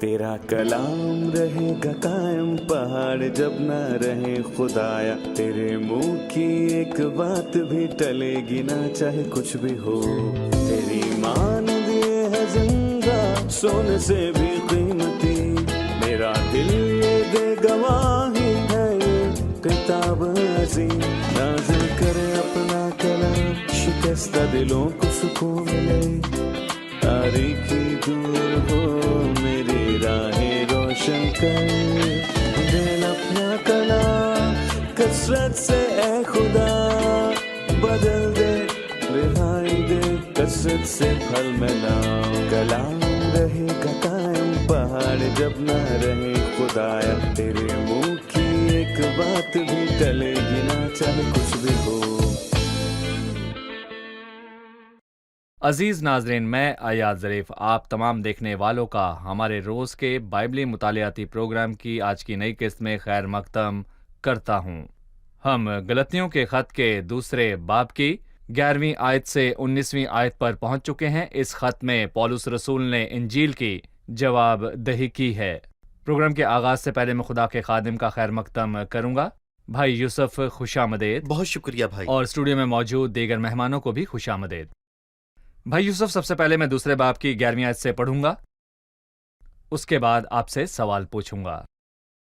तेरा कलाम रहेगा कायम पहाड़ जब ना रहे खुदाया, तेरे मुंह की एक बात भी टलेगी ना चाहे कुछ भी हो। तेरी मान दिए है जिंदा सोने से भी कीमती, मेरा दिल ये दे गवाही है ये किताब अजीम। नाज़िल करे अपना कलाम, शिकस्ता दिलों को सुकून मिले, तारीखी दूर हो मेरी राहें रोशन कर। दिल अपना कलाम कसरत से ए खुदा बदल दे, रिहाई दे कसरत से फल मिला। कलाम रहेगा कायम पहाड़ जब ना रहे खुदाया, तेरे मुंह की एक बात भी टलेगी ना चाहे कुछ भी हो। अजीज नाजरीन, मैं आयाद ज़रीफ आप तमाम देखने वालों का हमारे रोज़ के बाइबली मुतालियाती प्रोग्राम की आज की नई किस्त में खैर मकदम करता हूँ। हम गलतियों के ख़त के दूसरे बाब की 11वीं आयत से 19वीं आयत पर पहुँच चुके हैं। इस ख़त में पौलुस रसूल ने इंजील की जवाब दही की है। प्रोग्राम के आगाज़ से पहले मैं खुदा के खादिम का खैर मकदम करूँगा। भाई यूसुफ खुशामदेद। बहुत शुक्रिया भाई। और स्टूडियो में मौजूद दीगर मेहमानों को भी खुशामदेद। भाई यूसुफ, सबसे पहले मैं दूसरे बाब की 11वीं आयत से पढ़ूंगा, उसके बाद आपसे सवाल पूछूंगा।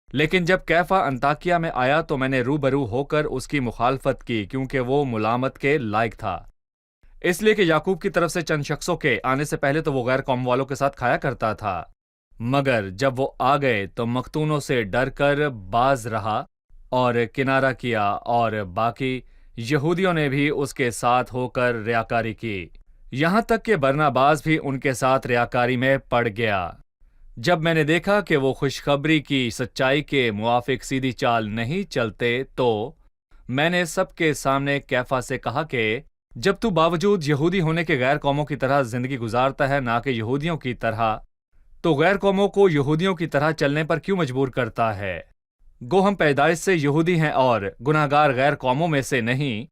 लेकिन जब कैफा अंताकिया में आया तो मैंने रूबरू होकर उसकी मुखालफत की, क्योंकि वो मुलामत के लायक था, इसलिए कि याकूब की तरफ से चंद शख्सों के आने से पहले तो वो गैर कौम वालों के साथ खाया करता था, मगर जब वो आ गए तो मख्तूनों से डर कर बाज रहा और किनारा किया, और बाकी यहूदियों ने भी उसके साथ होकर रियाकारी की, यहां तक कि बरनाबास भी उनके साथ रियाकारी में पड़ गया। जब मैंने देखा कि वो खुशखबरी की सच्चाई के मुआफिक सीधी चाल नहीं चलते, तो मैंने सबके सामने कैफा से कहा कि जब तू बावजूद यहूदी होने के गैर कौमों की तरह जिंदगी गुजारता है, ना कि यहूदियों की तरह, तो गैर कौमों को यहूदियों की तरह चलने पर क्यों मजबूर करता है? गो हम पैदाइश से यहूदी हैं और गुनाहगार गैर कौमों में से नहीं,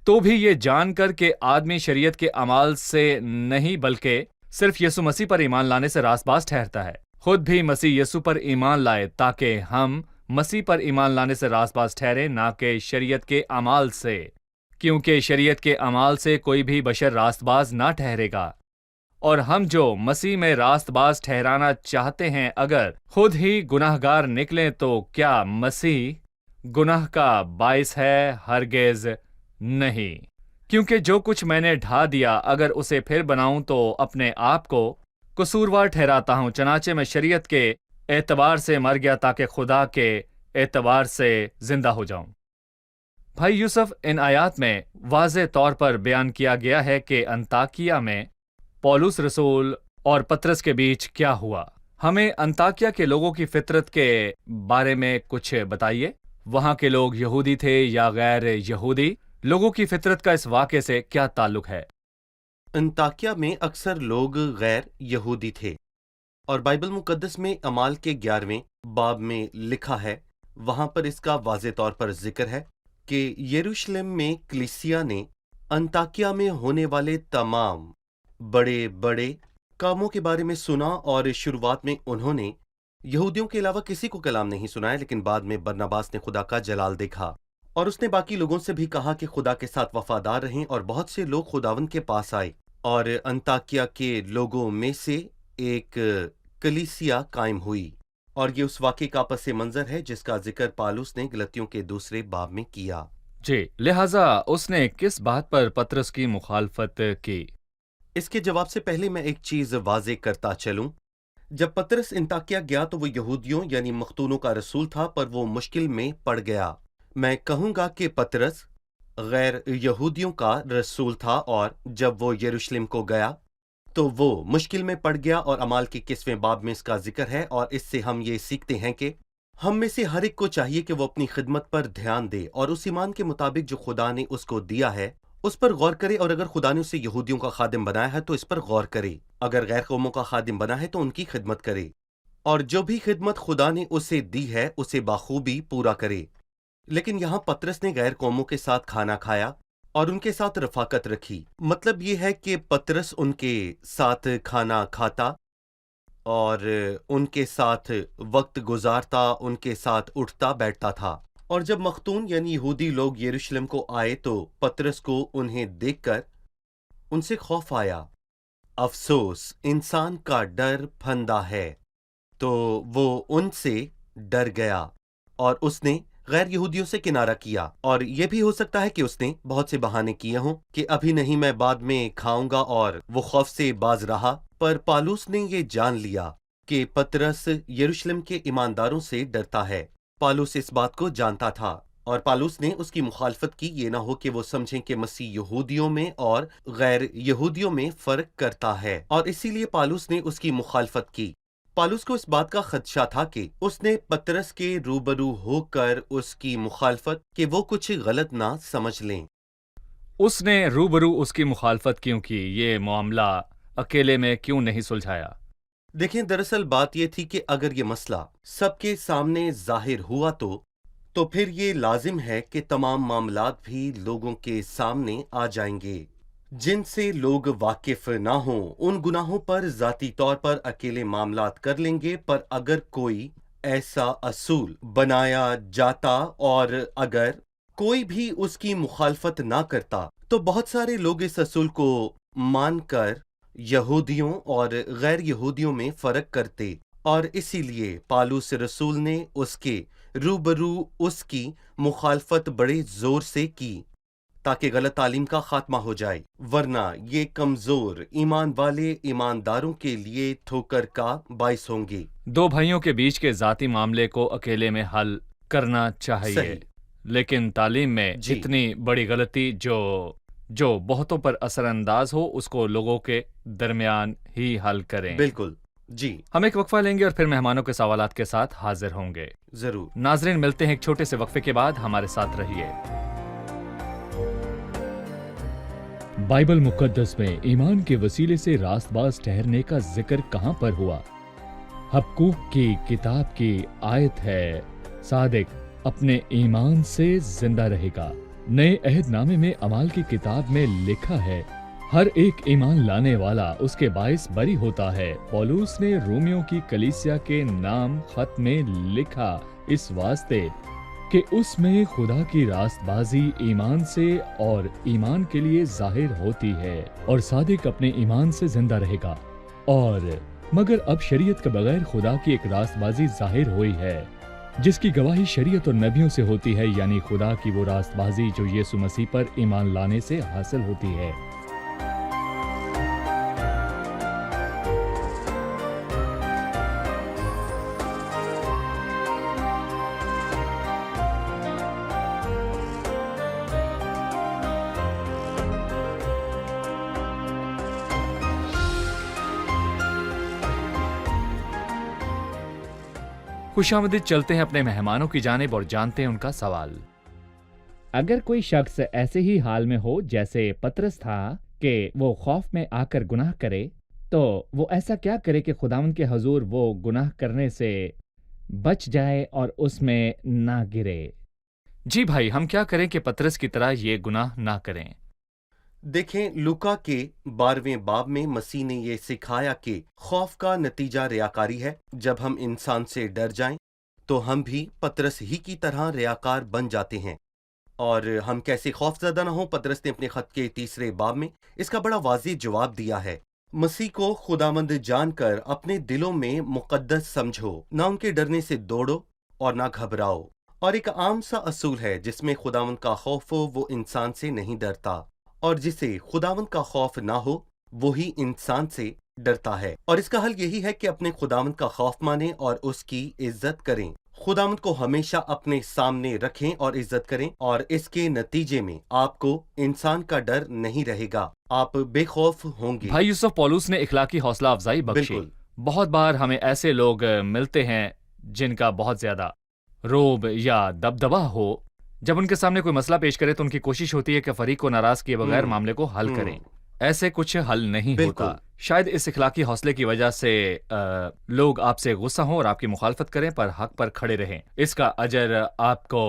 तो भी ये जानकर के आदमी शरीयत के अमाल से नहीं बल्कि सिर्फ यीशु मसीह पर ईमान लाने से रास्तबाज ठहरता है। खुद भी मसीह यीशु पर ईमान लाए ताकि हम मसीह पर ईमान लाने से रास्तबाज ठहरे, ना कि शरीयत के अमाल से, क्योंकि शरीयत के अमाल से कोई भी बशर रास्तबाज ना ठहरेगा। और हम जो मसीह में रास्तबाज ठहराना चाहते हैं, अगर खुद ही गुनाहगार निकलें तो क्या मसीह गुनाह का बाइस है? हरगिज नहीं, क्योंकि जो कुछ मैंने ढा दिया अगर उसे फिर बनाऊं तो अपने आप को कसूरवार ठहराता हूं। चनाचे मैं शरीयत के एतबार से मर गया ताकि खुदा के एतबार से जिंदा हो जाऊं। भाई यूसुफ, इन आयात में वाज़े तौर पर बयान किया गया है कि अंताकिया में पौलुस रसूल और पतरस के बीच क्या हुआ। हमें अंताकिया के लोगों की फितरत के बारे में कुछ बताइए। वहां के लोग यहूदी थे या गैर यहूदी? लोगों की फितरत का इस वाक़े से क्या ताल्लुक है? अंताकिया में अक्सर लोग गैर यहूदी थे, और बाइबल मुकद्दस में अमाल के 11वें बाब में लिखा है, वहां पर इसका वाज़े तौर पर जिक्र है कि यरूशलेम में कलीसिया ने अंताकिया में होने वाले तमाम बड़े बड़े कामों के बारे में सुना, और शुरुआत में उन्होंने यहूदियों के अलावा किसी को कलाम नहीं सुनाया, लेकिन बाद में बरनबास ने खुदा का जलाल देखा और उसने बाकी लोगों से भी कहा कि खुदा के साथ वफादार रहें, और बहुत से लोग खुदावंद के पास आए और अंताकिया के लोगों में से एक कलीसिया कायम हुई। और ये उस वाक़े का पस मंजर है जिसका जिक्र पालूस ने गलतियों के दूसरे बाब में किया। जी, लिहाजा उसने किस बात पर पतरस की मुखालफत की? इसके जवाब से पहले मैं एक चीज वाजे करता चलूं। जब पतरस अंताकिया गया तो वो यहूदियों यानी मख्तूनों का रसूल था, पर वो मुश्किल में पड़ गया। मैं कहूंगा कि पतरस गैर यहूदियों का रसूल था, और जब वो यरूशलेम को गया तो वो मुश्किल में पड़ गया, और अमाल के 21वें बाब में इसका जिक्र है। और इससे हम ये सीखते हैं कि हम में से हर एक को चाहिए कि वो अपनी खिदमत पर ध्यान दे और उस ईमान के मुताबिक जो खुदा ने उसको दिया है उस पर गौर करे। और अगर खुदा ने उसे यहूदियों का खादिम बनाया है तो इस पर गौर करे, अगर गैर कौमों का खादिम बना है तो उनकी खिदमत करे, और जो भी खिदमत खुदा ने उसे दी है उसे बाखूबी पूरा करे। लेकिन यहाँ पतरस ने गैर कौमों के साथ खाना खाया और उनके साथ रफाकत रखी। मतलब ये है कि पतरस उनके साथ खाना खाता اور ان کے ساتھ وقت گزارتا، ان کے ساتھ اٹھتا بیٹھتا تھا۔ اور جب مختون یعنی یہودی لوگ یروشلم کو آئے تو پطرس کو انہیں دیکھ کر ان سے خوف آیا۔ افسوس، انسان کا ڈر پھندا ہے۔ تو وہ ان سے ڈر گیا اور اس نے غیر یہودیوں سے کنارہ کیا، اور یہ بھی ہو سکتا ہے کہ اس نے بہت سے بہانے کیے ہوں کہ ابھی نہیں، میں بعد میں کھاؤں گا، اور وہ خوف سے باز رہا۔ پر پالوس نے یہ جان لیا کہ پطرس یروشلم کے ایمانداروں سے ڈرتا ہے۔ پالوس اس بات کو جانتا تھا، اور پالوس نے اس کی مخالفت کی، یہ نہ ہو کہ وہ سمجھیں کہ مسیح یہودیوں میں اور غیر یہودیوں میں فرق کرتا ہے، اور اسی لیے پالوس نے اس کی مخالفت کی۔ پالوس کو اس بات کا خدشہ تھا کہ اس نے پطرس کے روبرو ہو کر اس کی مخالفت کہ وہ کچھ غلط نہ سمجھ لیں۔ اس نے روبرو اس کی مخالفت کیوں کی؟ یہ معاملہ اکیلے میں کیوں نہیں سلجھایا؟ دیکھیں، دراصل بات یہ تھی کہ اگر یہ مسئلہ سب کے سامنے ظاہر ہوا تو پھر یہ لازم ہے کہ تمام معاملات بھی لوگوں کے سامنے آ جائیں گے۔ جن سے لوگ واقف نہ ہوں ان گناہوں پر ذاتی طور پر اکیلے معاملات کر لیں گے، پر اگر کوئی ایسا اصول بنایا جاتا اور اگر کوئی بھی اس کی مخالفت نہ کرتا تو بہت سارے لوگ اس اصول کو مان کر یہودیوں اور غیر یہودیوں میں فرق کرتے، اور اسی لیے پالوس رسول نے اس کے روبرو اس کی مخالفت بڑے زور سے کی تاکہ غلط تعلیم کا خاتمہ ہو جائے، ورنہ یہ کمزور ایمان والے ایمانداروں کے لیے ٹھوکر کا باعث ہوں گے۔ دو بھائیوں کے بیچ کے ذاتی معاملے کو اکیلے میں حل کرنا چاہیے، صحیح۔ لیکن تعلیم میں جی۔ اتنی بڑی غلطی جو بہتوں پر اثر انداز ہو اس کو لوگوں کے درمیان ہی حل کریں۔ بالکل، جی، ہم ایک وقفہ لیں گے اور پھر مہمانوں کے سوالات کے ساتھ حاضر ہوں گے۔ ضرور۔ ناظرین، ملتے ہیں ایک چھوٹے سے وقفے کے بعد، ہمارے ساتھ رہیے۔ بائبل مقدس میں ایمان کے وسیلے سے راست باز ٹھہرنے کا ذکر کہاں پر ہوا؟ حبقوق کی کتاب کی آیت ہے، صادق اپنے ایمان سے زندہ رہے گا۔ نئے عہد نامے میں اعمال کی کتاب میں لکھا ہے، ہر ایک ایمان لانے والا اس کے باعث بری ہوتا ہے۔ پولوس نے رومیوں کی کلیسیا کے نام خط میں لکھا اس واسطے کہ اس میں خدا کی راست بازی ایمان سے اور ایمان کے لیے ظاہر ہوتی ہے، اور صادق اپنے ایمان سے زندہ رہے گا۔ اور مگر اب شریعت کے بغیر خدا کی ایک راست بازی ظاہر ہوئی ہے، جس کی گواہی شریعت اور نبیوں سے ہوتی ہے، یعنی خدا کی وہ راست بازی جو یسوع مسیح پر ایمان لانے سے حاصل ہوتی ہے۔ خوش آمدید، چلتے ہیں اپنے مہمانوں کی جانب اور جانتے ہیں ان کا سوال۔ اگر کوئی شخص ایسے ہی حال میں ہو جیسے پطرس تھا کہ وہ خوف میں آ کر گناہ کرے، تو وہ ایسا کیا کرے کہ خداوند کے حضور وہ گناہ کرنے سے بچ جائے اور اس میں نہ گرے؟ جی بھائی، ہم کیا کریں کہ پطرس کی طرح یہ گناہ نہ کریں؟ دیکھیں، لوکا کے 12ویں باب میں مسیح نے یہ سکھایا کہ خوف کا نتیجہ ریاکاری ہے۔ جب ہم انسان سے ڈر جائیں تو ہم بھی پطرس ہی کی طرح ریاکار بن جاتے ہیں۔ اور ہم کیسے خوف زدہ نہ ہوں، پطرس نے اپنے خط کے 3 باب میں اس کا بڑا واضح جواب دیا ہے۔ مسیح کو خداوند جان کر اپنے دلوں میں مقدس سمجھو، نہ ان کے ڈرنے سے دوڑو اور نہ گھبراؤ۔ اور ایک عام سا اصول ہے، جس میں خداوند کا خوف ہو وہ انسان سے نہیں ڈرتا، اور جسے خداوند کا خوف نہ ہو وہی انسان سے ڈرتا ہے۔ اور اس کا حل یہی ہے کہ اپنے خداوند کا خوف مانیں اور اس کی عزت کریں، خداوند کو ہمیشہ اپنے سامنے رکھیں اور عزت کریں، اور اس کے نتیجے میں آپ کو انسان کا ڈر نہیں رہے گا، آپ بے خوف ہوں گے۔ بھائی یوسف، پولوس نے اخلاقی حوصلہ افزائی بخشی۔ بالکل۔ بہت بار ہمیں ایسے لوگ ملتے ہیں جن کا بہت زیادہ روب یا دبدبہ ہو، جب ان کے سامنے کوئی مسئلہ پیش کرے تو ان کی کوشش ہوتی ہے کہ فریق کو ناراض کیے بغیر معاملے کو حل کریں۔ ایسے کچھ حل نہیں بالکل۔ ہوتا۔ شاید اس اخلاقی حوصلے کی وجہ سے لوگ آپ سے غصہ ہوں اور آپ کی مخالفت کریں، پر حق پر کھڑے رہیں، اس کا اجر آپ کو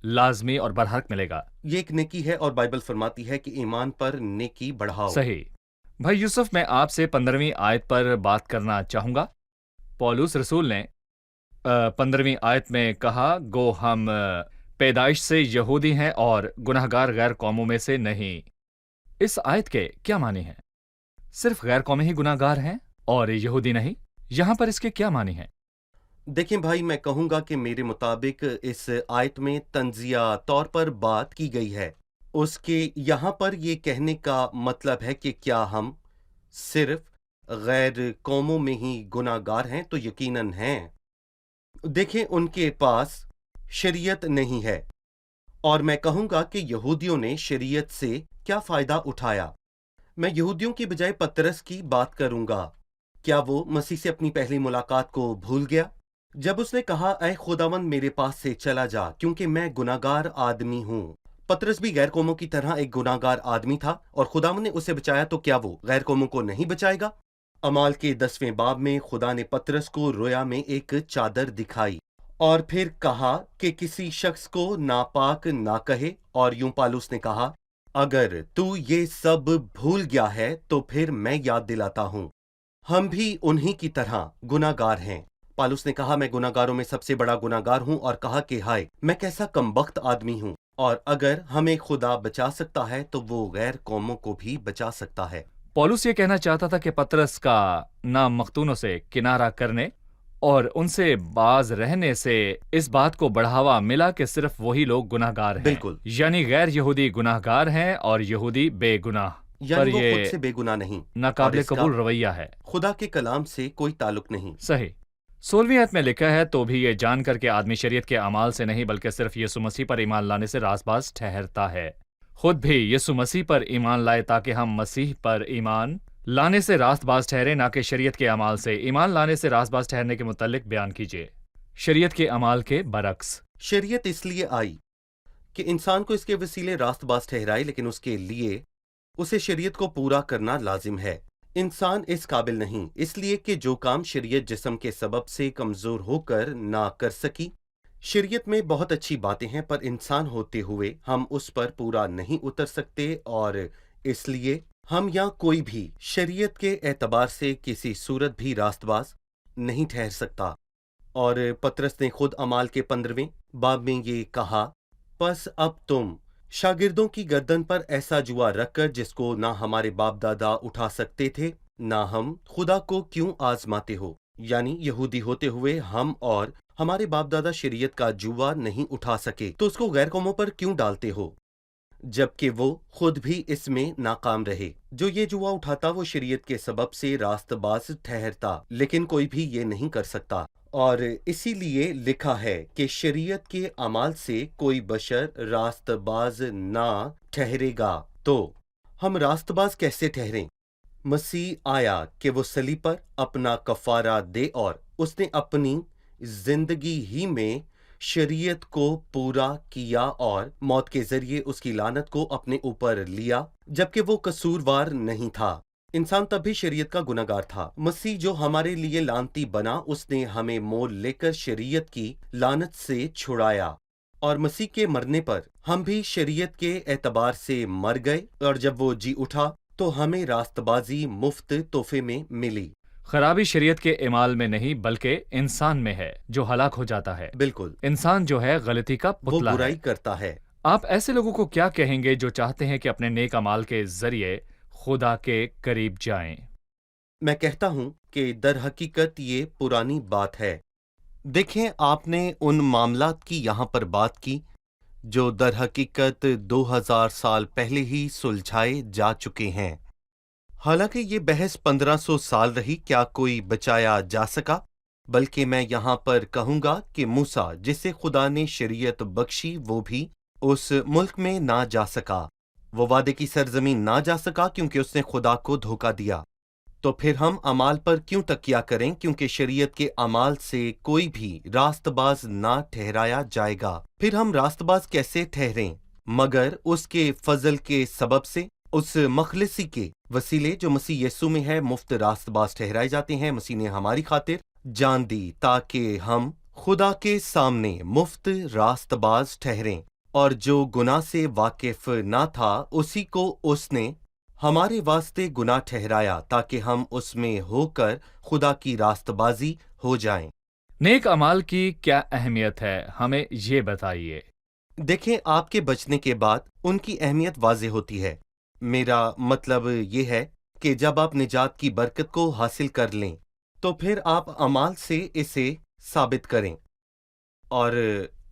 لازمی اور برحق ملے گا۔ یہ ایک نیکی ہے، اور بائبل فرماتی ہے کہ ایمان پر نیکی بڑھاؤ۔ صحیح۔ بھائی یوسف، میں آپ سے 15ویں آیت پر بات کرنا چاہوں گا۔ पौलुस रसूल ने 15वीं आयत में कहा, गो हम पैदाइश से यहूदी हैं और गुनाहगार गैर कौमों में से नहीं। इस आयत के क्या माने हैं? सिर्फ गैर कौमें ही गुनाहगार हैं और यहूदी नहीं? यहां पर इसके क्या माने हैं? देखें भाई, मैं कहूंगा कि मेरे मुताबिक इस आयत में तंजिया तौर पर बात की गई है। उसके यहाँ पर ये कहने का मतलब है कि क्या हम सिर्फ गैर कौमों में ही गुनाहगार हैं? तो यकीनन हैं। देखें, उनके पास शरीयत नहीं है, और मैं कहूंगा कि यहूदियों ने शरीयत से क्या फायदा उठाया। मैं यहूदियों की बजाय पतरस की बात करूंगा। क्या वो मसीह से अपनी पहली मुलाकात को भूल गया जब उसने कहा, ऐ खुदावंद मेरे पास से चला जा क्योंकि मैं गुनाहगार आदमी हूं? पतरस भी गैर कौमों की तरह एक गुनाहगार आदमी था और खुदावंद ने उसे बचाया, तो क्या वो गैर कौमों को नहीं बचाएगा? अमाल के 10वें बाब में खुदा ने पतरस को रोया में एक चादर दिखाई और फिर कहा कि किसी शख्स को नापाक ना कहे, और यूं पौलुस ने कहा, अगर तू ये सब भूल गया है तो फिर मैं याद दिलाता हूं, हम भी उन्हीं की तरह गुनाहगार हैं। पौलुस ने कहा, मैं गुनाहगारों में सबसे बड़ा गुनाहगार हूं, और कहा कि हाय मैं कैसा कमबख्त आदमी हूं, और अगर हमें खुदा बचा सकता है तो वो गैर कौमों को भी बचा सकता है। पौलुस ये कहना चाहता था कि पतरस का नाम मख्तूनों से किनारा करने और उनसे बाज रहने से इस बात को बढ़ावा मिला कि सिर्फ वही लोग गुनाहगार हैं। बिल्कुल। यानी गैर यहूदी गुनाहगार हैं और यहूदी बेगुनाह। पर यानी वो खुद ये से बेगुनाह नहीं, नाकाबिले और इसका कबूल रवैया है। खुदा के कलाम से कोई ताल्लुक नहीं। सही। 16वीं आयत में लिखा है, तो भी ये जानकर के आदमी शरीयत के अमाल से नहीं बल्कि सिर्फ यीशु मसीह पर ईमान लाने से रासबाज ठहरता है। खुद भी यीशु मसीह पर ईमान लाए ताकि हम मसीह पर ईमान लाने से रास्तबाज ठहरे, ना कि शरीयत के अमाल से। ईमान लाने से रास्तबाज ठहरने के मुतालिक बयान कीजिए। शरीयत के अमाल के बरक्स। शरीयत इसलिए आई कि इंसान को इसके वसीले रास्तबाज ठहराए, लेकिन उसके लिए उसे शरीयत को पूरा करना लाजिम है। इंसान इस काबिल नहीं, इसलिए कि जो काम शरीयत जिस्म के सबब से कमजोर होकर ना कर सकी। शरीयत में बहुत अच्छी बातें हैं, पर इंसान होते हुए हम उस पर पूरा नहीं उतर सकते, और इसलिए हम या कोई भी शरीयत के एतबार से किसी सूरत भी रास्तबाज नहीं ठहर सकता। और पतरस ने खुद अमाल के 15वें बाब में ये कहा, बस अब तुम शागिर्दों की गर्दन पर ऐसा जुआ रखकर जिसको ना हमारे बाप दादा उठा सकते थे, ना हम खुदा को क्यों आजमाते हो? यानी यहूदी होते हुए हम और हमारे बाप दादा शरीयत का जुआ नहीं उठा सके, तो उसको गैर कौमों पर क्यों डालते हो, जबकि वो खुद भी इसमें नाकाम रहे। जो ये जुआ उठाता वो शरीयत के सबब से रास्तबाज ठहरता, लेकिन कोई भी ये नहीं कर सकता। और इसीलिए लिखा है कि शरीयत के अमाल से कोई बशर रास्तबाज ना ठहरेगा। तो हम रास्तबाज कैसे ठहरें? मसीह आया कि वो सलीब पर अपना कफारा दे, और उसने अपनी जिंदगी ही में शरीयत को पूरा किया और मौत के जरिए उसकी लानत को अपने ऊपर लिया, जबकि वो कसूरवार नहीं था। इंसान तब भी शरीयत का गुनाहगार था। मसीह जो हमारे लिए लानती बना, उसने हमें मोल लेकर शरीयत की लानत से छुड़ाया, और मसीह के मरने पर हम भी शरीयत के एतबार से मर गए, और जब वो जी उठा तो हमें रास्तबाजी मुफ्त तोहफे में मिली। खराबी शरीयत के इमाल में नहीं बल्कि इंसान में है जो हलाक हो जाता है। बिल्कुल, इंसान जो है गलती का वो पुतला बुराई है। करता है। आप ऐसे लोगों को क्या कहेंगे जो चाहते हैं कि अपने नेक अमाल के जरिए खुदा के करीब जाएं? मैं कहता हूं कि दर हकीकत ये पुरानी बात है। देखें, आपने उन मामलात की यहाँ पर बात की जो दर हकीकत 2000 साल पहले ही सुलझाए जा चुके हैं। हालांकि ये बहस 1500 साल रही, क्या कोई बचाया जा सका? बल्कि मैं यहाँ पर कहूँगा कि मूसा, जिसे खुदा ने शरीयत बख्शी, वो भी उस मुल्क में ना जा सका। वो वादे की सरजमीन ना जा सका क्योंकि उसने खुदा को धोखा दिया। तो फिर हम अमाल पर क्यों तकिया करें? क्योंकि शरीयत के अमाल से कोई भी रास्तबाज ना ठहराया जाएगा। फिर हम रास्तबाज कैसे ठहरें? मगर उसके फजल के सबब से, उस मखलिसी के वसीले जो मसीह यीशु में है, मुफ्त रास्तबाज ठहराए जाते हैं। मसीह ने हमारी खातिर जान दी ताकि हम खुदा के सामने मुफ्त रास्तबाज ठहरें, और जो गुनाह से वाकिफ ना था उसी को उसने हमारे वास्ते गुनाह ठहराया ताकि हम उसमें होकर खुदा की रास्तबाजी हो जाएं। नेक अमाल की क्या अहमियत है, हमें ये बताइए। देखें, आपके बचने के बाद उनकी अहमियत वाज़ेह होती है। मेरा मतलब ये है कि जब आप निजात की बरकत को हासिल कर लें तो फिर आप अमाल से इसे साबित करें। और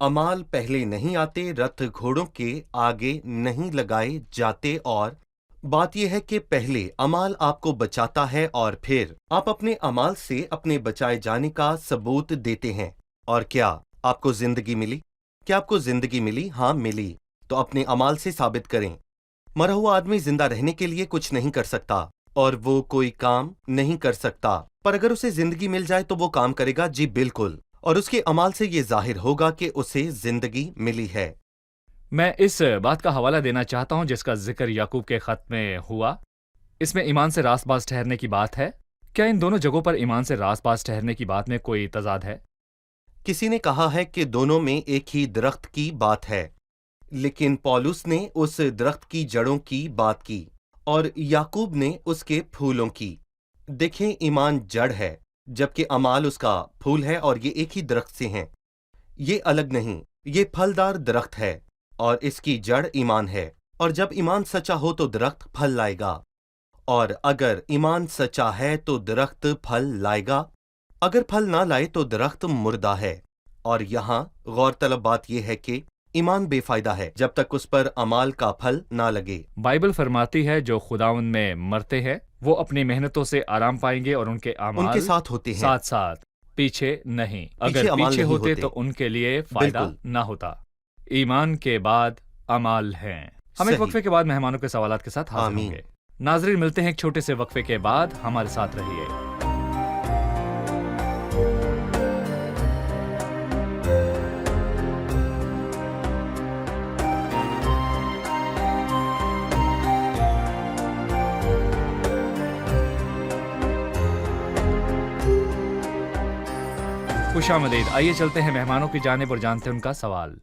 अमाल पहले नहीं आते, रथ घोड़ों के आगे नहीं लगाए जाते। और बात यह है कि पहले अमाल आपको बचाता है और फिर आप अपने अमाल से अपने बचाए जाने का सबूत देते हैं। और क्या आपको जिंदगी मिली? क्या आपको जिंदगी मिली? हाँ, मिली। तो अपने अमाल से साबित करें। मरा हुआ आदमी जिंदा रहने के लिए कुछ नहीं कर सकता और वो कोई काम नहीं कर सकता, पर अगर उसे जिंदगी मिल जाए तो वो काम करेगा। जी बिल्कुल। और उसके अमाल से ये जाहिर होगा कि उसे जिंदगी मिली है। मैं इस बात का हवाला देना चाहता हूं जिसका जिक्र याकूब के खत में हुआ। इसमें ईमान से रास्तबाज ठहरने की बात है। क्या इन दोनों जगहों पर ईमान से रास्तबाज ठहरने की बात में कोई तजाद है? किसी ने कहा है कि दोनों में एक ही दरख्त की बात है, लेकिन पौलुस ने उस दरख्त की जड़ों की बात की और याकूब ने उसके फूलों की। देखें, ईमान जड़ है जबकि अमाल उसका फूल है, और ये एक ही दरख्त से हैं। ये अलग नहीं, ये फलदार दरख्त है और इसकी जड़ ईमान है। और जब ईमान सच्चा हो तो दरख्त फल लाएगा, और अगर ईमान सच्चा है तो दरख्त फल लाएगा। अगर फल ना लाए तो दरख्त मुर्दा है। और यहाँ गौरतलब बात यह है कि ईमान बेफायदा है जब तक उस पर अमाल का फल ना लगे। बाइबल फरमाती है जो खुदावन में मरते हैं वो अपनी मेहनतों से आराम पाएंगे और उनके अमाल उनके साथ होते हैं, साथ साथ पीछे नहीं। अगर अमाल पीछे नहीं होते तो उनके लिए फायदा बिल्कुल। ना होता। ईमान के बाद अमाल हैं। हम एक सही। वक्फे के बाद मेहमानों के सवालात के साथ हाजिर आमीन। होंगे। नाजरीन, मिलते हैं एक छोटे से वक्फे के बाद। हमारे साथ रहिए। खुशामदीद। आइए चलते हैं मेहमानों की जानिब और जानते हैं उनका सवाल।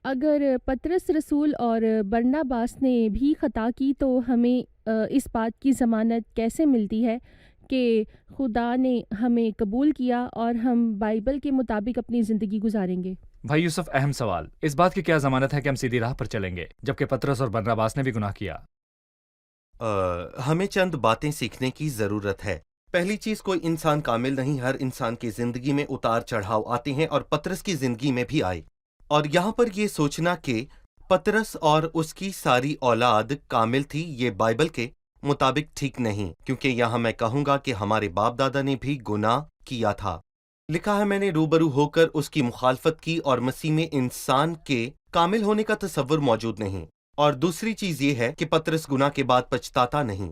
अगर पतरस रसूल और बरनबास ने भी खता की तो हमें इस बात की ज़मानत कैसे मिलती है कि खुदा ने हमें कबूल किया और हम बाइबल के मुताबिक अपनी ज़िंदगी गुजारेंगे? भाई यूसुफ, अहम सवाल। इस बात की क्या जमानत है कि हम सीधी राह पर चलेंगे जबकि पतरस और बरनबास ने भी गुनाह किया? हमें चंद बातें सीखने की जरूरत है। पहली चीज, कोई इंसान कामिल नहीं। हर इंसान की जिंदगी में उतार चढ़ाव आते हैं और पतरस की जिंदगी में भी आए। और यहाँ पर ये सोचना कि पतरस और उसकी सारी औलाद कामिल थी, ये बाइबल के मुताबिक ठीक नहीं, क्योंकि यहाँ मैं कहूँगा कि हमारे बाप दादा ने भी गुनाह किया था। लिखा है, मैंने रूबरू होकर उसकी मुखालफत की और मसीह में इंसान के कामिल होने का तसव्वुर मौजूद नहीं। और दूसरी चीज ये है कि पतरस गुनाह के बाद पछताता नहीं,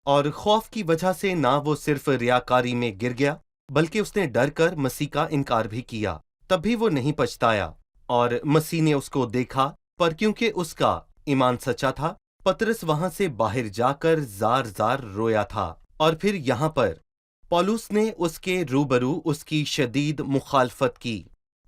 और खौफ की वजह से ना वो सिर्फ रियाकारी में गिर गया बल्कि उसने डर कर मसीह का इनकार भी किया, तब भी वो नहीं पछताया। और मसीह ने उसको देखा, पर क्योंकि उसका ईमान सच्चा था, पतरस वहां से बाहर जाकर जार जार रोया था। और फिर यहाँ पर पौलुस ने उसके रूबरू उसकी शदीद मुखालफत की।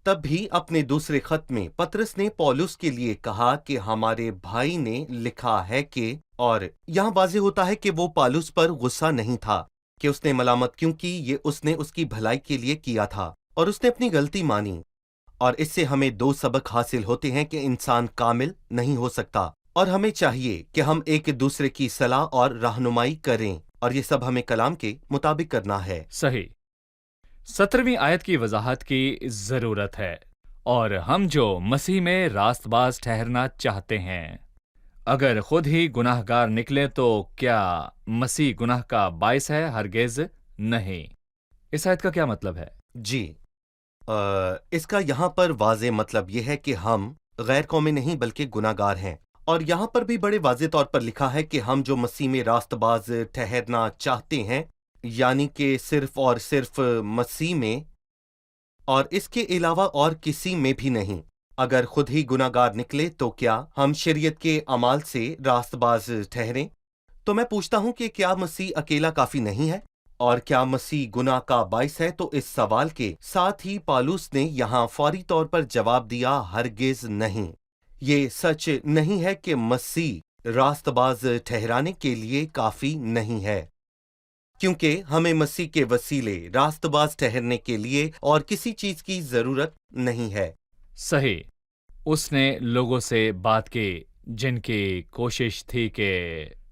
तब भी अपने दूसरे खत में पतरस ने पौलुस के लिए कहा कि हमारे भाई ने लिखा है कि, और यहाँ वाज़ेह होता है कि वो पौलुस पर गुस्सा नहीं था कि उसने मलामत क्यों की, ये उसने उसकी भलाई के लिए किया था और उसने अपनी गलती मानी। और इससे हमें दो सबक हासिल होते हैं कि इंसान कामिल नहीं हो सकता और हमें चाहिए कि हम एक दूसरे की सलाह और रहनुमाई करें, और ये सब हमें कलाम के मुताबिक करना है। सही। 17वीं आयत की वजाहत की जरूरत है। और हम जो मसीह में रास्तबाज ठहरना चाहते हैं, अगर खुद ही गुनाहगार निकले तो क्या मसीह गुनाह का बायस है? हरगिज नहीं। इस आयत का क्या मतलब है? जी, इसका यहाँ पर वाज़े मतलब यह है कि हम गैर कौमी नहीं बल्कि गुनाहगार हैं। और यहाँ पर भी बड़े वाज़े तौर पर लिखा है कि हम जो मसीह में रास्तबाज ठहरना चाहते हैं, यानी कि सिर्फ और सिर्फ मसीह में, और इसके अलावा और किसी में भी नहीं। अगर खुद ही गुनाहगार निकले तो क्या हम शरीयत के अमाल से रास्तबाज ठहरें? तो मैं पूछता हूँ कि क्या मसीह अकेला काफी नहीं है, और क्या मसीह गुनाह का बाइस है? तो इस सवाल के साथ ही पौलुस ने यहाँ फौरी तौर पर जवाब दिया, हरगिज नहीं। ये सच नहीं है कि मसीह راستباز ٹھہرانے کے لیے کافی نہیں ہے، کیونکہ ہمیں مسیح کے وسیلے راستباز ٹھہرنے کے لیے اور کسی چیز کی ضرورت نہیں ہے۔ صحیح، اس نے لوگوں سے بات کی جن کی کوشش تھی کہ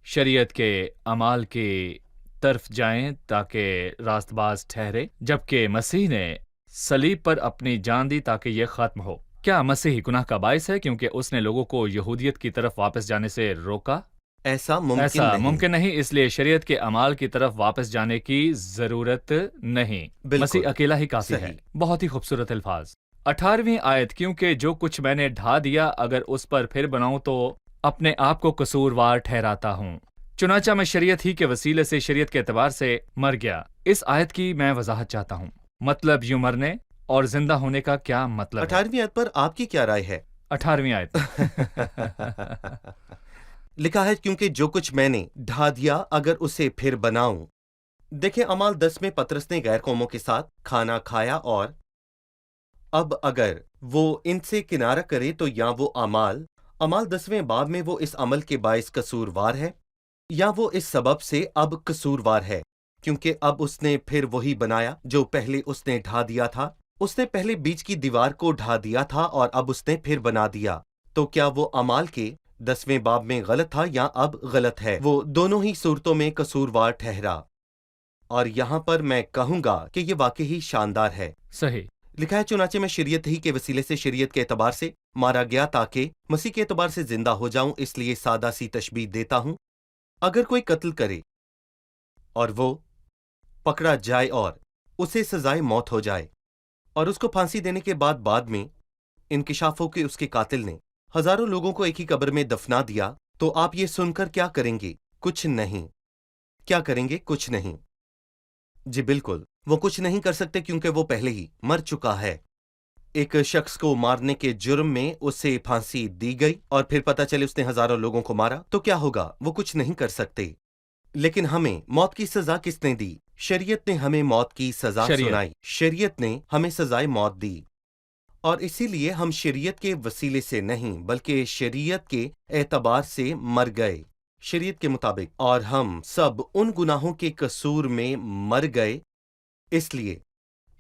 شریعت کے اعمال کی طرف جائیں تاکہ راست باز ٹھہرے، جبکہ مسیح نے صلیب پر اپنی جان دی تاکہ یہ ختم ہو۔ کیا مسیح گناہ کا باعث ہے کیونکہ اس نے لوگوں کو یہودیت کی طرف واپس جانے سے روکا؟ ایسا ممکن ایسا نہیں۔ ممکن نہیں، اس لیے شریعت کے اعمال کی طرف واپس جانے کی ضرورت نہیں، بالکل مسیح اکیلا ہی کافی ہے۔ صحیح۔ بہت ہی خوبصورت الفاظ۔ 18ویں آیت، کیونکہ جو کچھ میں نے ڈھا دیا اگر اس پر پھر بناؤں تو اپنے آپ کو قصوروار ٹھہراتا ہوں، چنانچہ میں شریعت ہی کے وسیلے سے شریعت کے اعتبار سے مر گیا۔ اس آیت کی میں وضاحت چاہتا ہوں، مطلب یوں مرنے اور زندہ ہونے کا کیا مطلب ہے؟ 18ویں آیت پر آپ کی کیا رائے ہے؟ 18ویں آیت لکھا ہے کیونکہ جو کچھ میں نے ڈھا دیا اگر اسے پھر بناؤں۔ دیکھیں اعمال 10 میں پطرس نے غیر قوموں کے ساتھ کھانا کھایا، اور اب اگر وہ ان سے کنارہ کرے تو یا وہ اعمال 10ویں باب میں وہ اس عمل کے باعث قصوروار ہے، یا وہ اس سبب سے اب قصوروار ہے کیونکہ اب اس نے پھر وہی بنایا جو پہلے اس نے ڈھا دیا تھا۔ اس نے پہلے بیچ کی دیوار کو ڈھا دیا تھا اور اب اس نے پھر بنا دیا۔ تو کیا وہ اعمال کے 10ویں باب میں غلط تھا یا اب غلط ہے؟ وہ دونوں ہی صورتوں میں قصوروار ٹھہرا، اور یہاں پر میں کہوں گا کہ یہ واقعی شاندار ہے۔ صحیح، لکھا ہے چنانچہ میں شریعت ہی کے وسیلے سے شریعت کے اعتبار سے مارا گیا تاکہ مسیح کے اعتبار سے زندہ ہو جاؤں، اس لیے سادہ سی تشبیہ دیتا ہوں۔ اگر کوئی قتل کرے اور وہ پکڑا جائے اور اسے سزائے موت ہو جائے، اور اس کو پھانسی دینے کے بعد میں انکشاف ہو کہ اس کے قاتل نے ہزاروں لوگوں کو ایک ہی قبر میں دفنا دیا، تو آپ یہ سن کر کیا کریں گے؟ کچھ نہیں۔ کیا کریں گے؟ کچھ نہیں۔ جی بالکل، وہ کچھ نہیں کر سکتے کیونکہ وہ پہلے ہی مر چکا ہے۔ ایک شخص کو مارنے کے جرم میں اسے پھانسی دی گئی اور پھر پتہ چلے اس نے ہزاروں لوگوں کو مارا، تو کیا ہوگا؟ وہ کچھ نہیں کر سکتے۔ لیکن ہمیں موت کی سزا کس نے دی؟ شریعت نے ہمیں موت کی سزا سنائی، شریعت نے ہمیں سزائے موت دی، اور اسی لیے ہم شریعت کے وسیلے سے نہیں بلکہ شریعت کے اعتبار سے مر گئے، شریعت کے مطابق، اور ہم سب ان گناہوں کے قصور میں مر گئے۔ اس لیے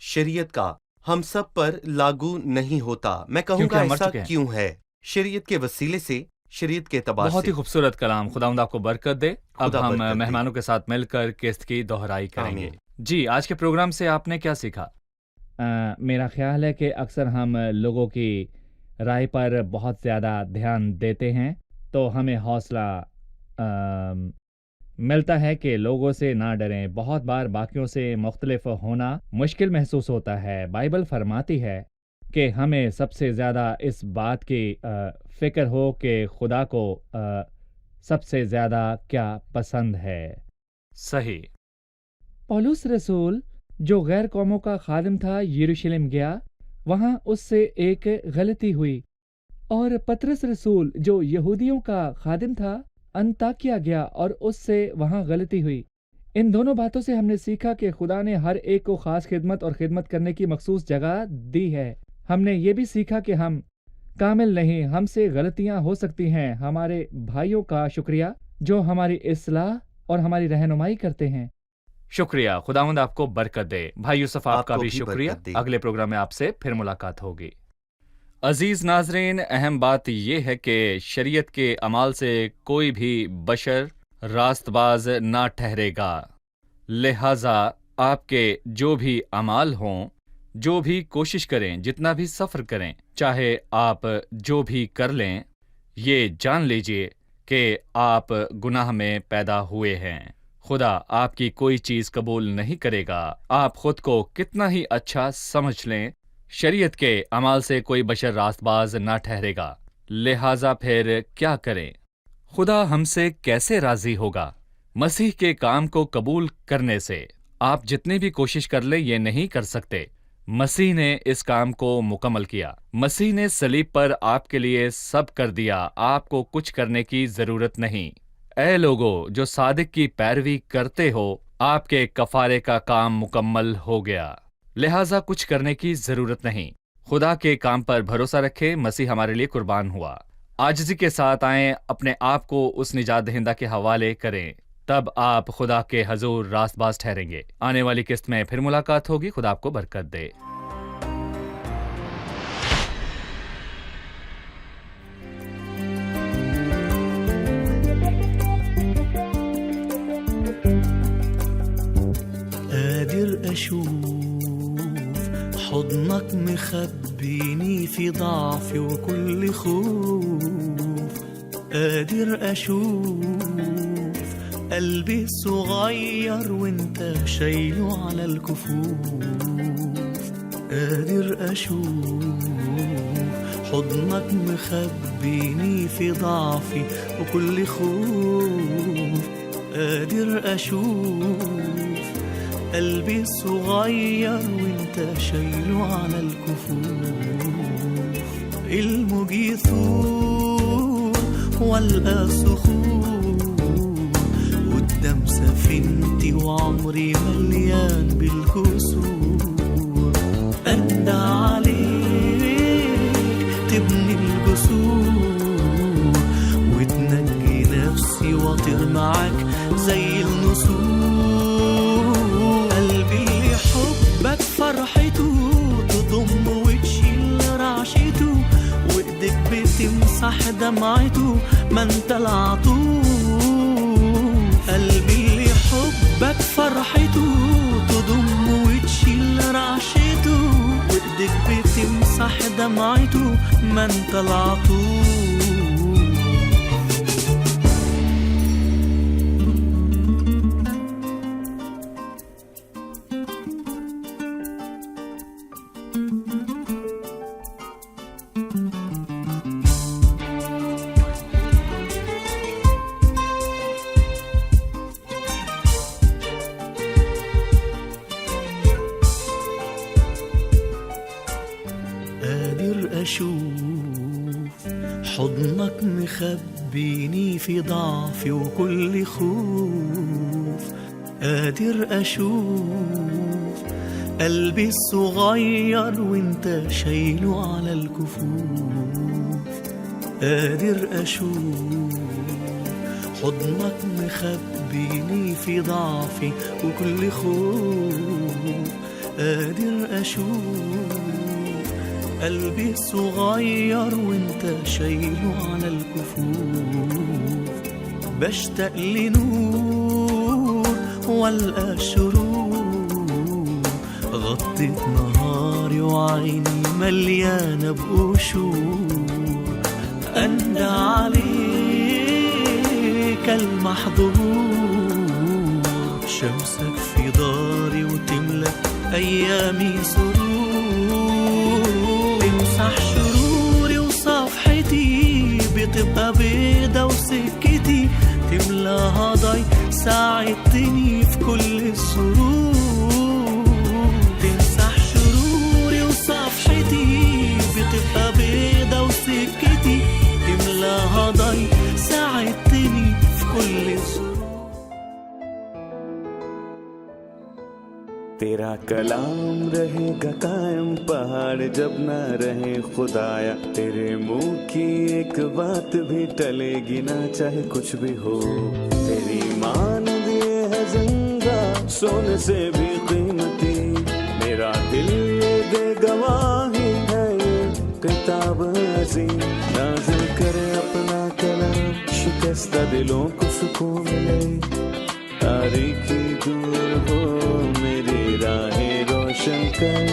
شریعت کا ہم سب پر لاگو نہیں ہوتا۔ میں کہوں کیونکہ گا ہم مر ایسا چکے ہیں۔ کیوں ہے؟ شریعت کے وسیلے سے، شریعت کے اعتبار بہت سے۔ ہی خوبصورت کلام، خداوند آپ کو برکت دے۔ اب خدا ہم برکت دے۔ مہمانوں کے ساتھ مل کر قسط کی دہرائی کریں گے۔ آمین۔ جی، آج کے پروگرام سے آپ نے کیا سیکھا؟ میرا خیال ہے کہ اکثر ہم لوگوں کی رائے پر بہت زیادہ دھیان دیتے ہیں، تو ہمیں حوصلہ ملتا ہے کہ لوگوں سے نہ ڈریں۔ بہت بار باقیوں سے مختلف ہونا مشکل محسوس ہوتا ہے۔ بائبل فرماتی ہے کہ ہمیں سب سے زیادہ اس بات کی فکر ہو کہ خدا کو سب سے زیادہ کیا پسند ہے۔ صحیح، پولس رسول جو غیر قوموں کا خادم تھا یروشلم گیا، وہاں اس سے ایک غلطی ہوئی، اور پطرس رسول جو یہودیوں کا خادم تھا انطاکیہ گیا اور اس سے وہاں غلطی ہوئی۔ ان دونوں باتوں سے ہم نے سیکھا کہ خدا نے ہر ایک کو خاص خدمت اور خدمت کرنے کی مخصوص جگہ دی ہے۔ ہم نے یہ بھی سیکھا کہ ہم کامل نہیں، ہم سے غلطیاں ہو سکتی ہیں۔ ہمارے بھائیوں کا شکریہ جو ہماری اصلاح اور ہماری رہنمائی کرتے ہیں۔ شکریہ، خداوند آپ کو برکت دے۔ بھائی یوسف، آپ کا کو بھی بھی شکریہ۔ برکت دے۔ اگلے پروگرام میں آپ سے پھر ملاقات ہوگی۔ عزیز ناظرین، اہم بات یہ ہے کہ شریعت کے عمال سے کوئی بھی بشر راست باز نہ ٹھہرے گا، لہذا آپ کے جو بھی عمال ہوں، جو بھی کوشش کریں، جتنا بھی سفر کریں، چاہے آپ جو بھی کر لیں، یہ جان لیجئے کہ آپ گناہ میں پیدا ہوئے ہیں۔ خدا آپ کی کوئی چیز قبول نہیں کرے گا، آپ خود کو کتنا ہی اچھا سمجھ لیں، شریعت کے عمال سے کوئی بشر راست باز نہ ٹھہرے گا، لہٰذا پھر کیا کریں؟ خدا ہم سے کیسے راضی ہوگا؟ مسیح کے کام کو قبول کرنے سے۔ آپ جتنی بھی کوشش کر لیں یہ نہیں کر سکتے۔ مسیح نے اس کام کو مکمل کیا، مسیح نے صلیب پر آپ کے لیے سب کر دیا، آپ کو کچھ کرنے کی ضرورت نہیں۔ اے لوگو جو صادق کی پیروی کرتے ہو، آپ کے کفارے کا کام مکمل ہو گیا، لہٰذا کچھ کرنے کی ضرورت نہیں۔ خدا کے کام پر بھروسہ رکھیں، مسیح ہمارے لیے قربان ہوا۔ आजिज़ी के साथ आएं, अपने आप को उस निजात दहिंदा के हवाले करें, तब आप खुदा के हजूर रास्तबाज ठहरेंगे। आने वाली किस्त में फिर मुलाकात होगी। खुदा आपको बरकत दे। قادر أشوف حضنك مخبيني في ضعفي وكل خوف، قادر أشوف قلبي الصغير وانت شايله على الكفوف، قادر أشوف حضنك مخبيني في ضعفي وكل خوف، قادر أشوف قلبي الصغير وانت شايله على الكفوف، الموج يثور والقى صخور قدام سفينتي وعمري مليان بالكسور، أندى عليك تبني الجسور وتنجي نفسي واطير معاك زي النسور، قلبي حبك فرحته تضم وتشيل رعشته وايدك بتمسح دمعته ما انت العطوف، قلبي حبك فرحته تضم وتشيل رعشته وايدك بتمسح دمعته ما انت العطوف. أشوف حضنك مخبيني في ضعفي وكل خوف، قادر أشوف قلبي الصغير وانت شايله على الكفوف، قادر أشوف حضنك مخبيني في ضعفي وكل خوف، قادر أشوف قلبي الصغير وانت شايله على الكفوف، بشتاق لنور والقى شرور غطت نهاري وعيني مليانة بقشور، أندى عليك المحظور شمسك في داري وتملى أيامي سرور، تمسح شروري وصفحتي بتبقى بيضة وسكتي تملاها ضي، ساعدتني في كل الظروف، تمسح شروري وصفحتي بتبقى بيضة وسكتي تملاها ضي، ساعدتني في كل الظروف. तेरा कलाम रहेगा कायम पहाड़ जब ना रहे खुदाया, तेरे मुंह की एक बात भी टलेगी ना चाहे कुछ भी हो, तेरी मान दिए है जिंदा सोने से भी कीमती, मेरा दिल ये दे गवाही है ये किताब अजीम, नाज़िल करे अपना कलाम शिकस्ता दिलों को सुकून मिले, तारीकी दूर हो मेरी राहें रोशन कर,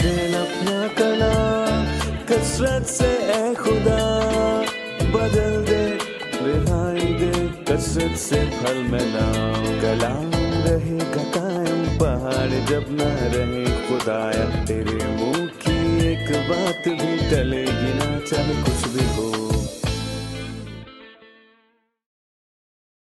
दिल अपना कलाम कसरत से ए खुदा बदल दे, रिहाई दे कसरत से फल में नाम, कलाम रहेगा कायम पहाड़ जब ना रहे खुदाया, तेरे मुंह की एक बात भी टलेगी ना चाहे कुछ भी हो।